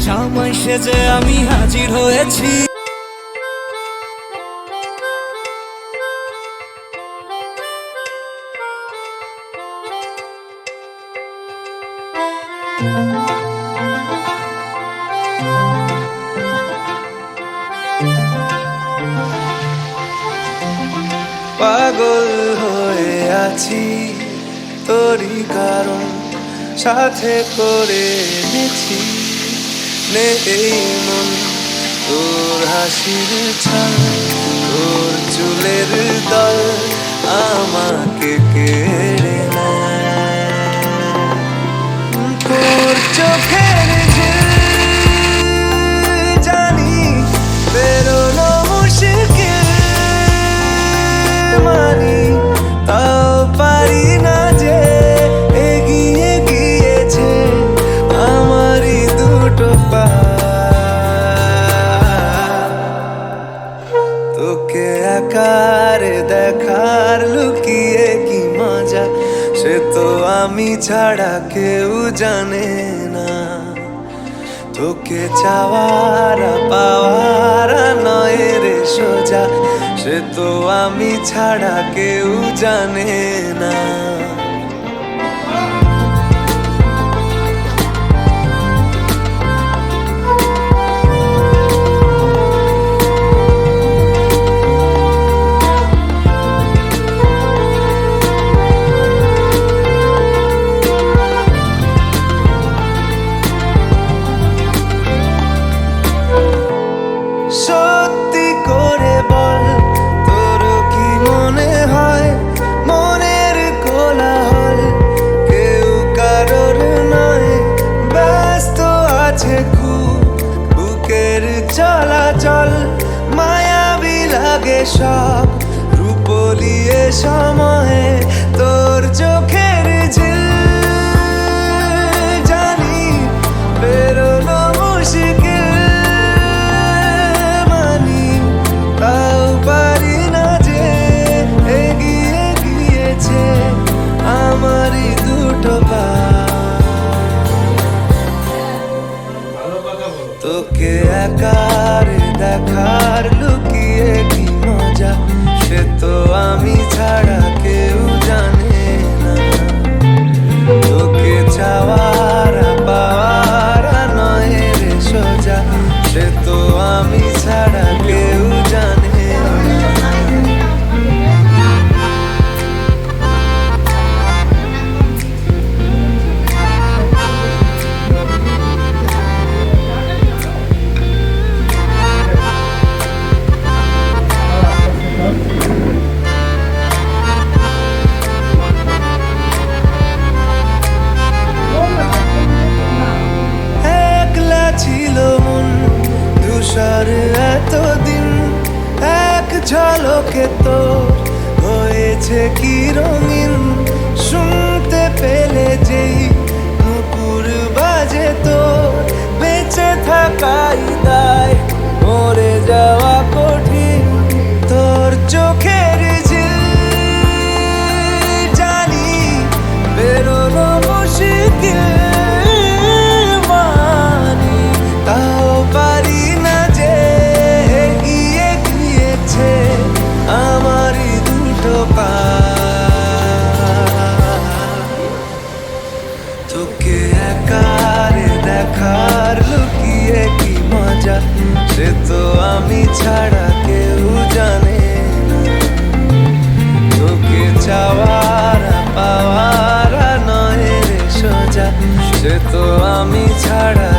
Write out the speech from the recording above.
জামাই সেজে আমি হাজির হয়েছি। পাগল হয়ে আছি তোরই কারণ, সাথে করে এনেছি নেই মন তোর হাসির ছাল, তোর চুলের দল আমাকে কেড়ে নেয়। তোর চোখের ঝিল জানি বেরোনো মুশকিল, মানি তাও পারি না যে এগিয়ে গিয়েছে আমারই দুটো পা। তোকে আকারে দেখার লুকিয়ে কি মজা, সে তো আমি ছাড়া কেউ জানে না। তোকে চাওয়ার পাওয়ার নয় রে সোজা, সে তো আমি ছাড়া কেউ জানে না। সত্যি করে বল তোর কি মনে হয় মনের কোলাহল কেউ কারোর নয়, ব্যস্ত আছে খুব বুকের চলাচল, মায়াবী লাগে সব রূপলিয়ে সময়ে তোর চোখের ঝিল জানি বেরোনো মুশকিল, আমারই দুটো পা। তোকে একারে দেখার লুকিয়ে কি মজা, সে তো আমি ছাড়া কেউ জানে না। তোকে চাওয়ার পাওয়ার নয় রে সোজা, সে তো আমি ছাড়া কেউ জানে না। ছিল মন ধূসর এতদিন, এক ঝলকে তোর হয়েছে কি রঙিন, শুনতে পেলে যেই নুপুর বাজে তোর বেঁচে থাকাই দায়, মরে যাওয়া কঠিন। তোর চোখের ঝিল জানি বেরোনো মুশকিল, তাও পারি না যে এগিয়ে গিয়েছে আমারই দুটো পা। তোকে একারে দেখার লুকিয়ে কি মজা, সে তো আমি ছাড়া কেউ জানে না। তোকে চাওয়ার পাওয়ার নয় রে সোজা, সে তো আমি ছাড়া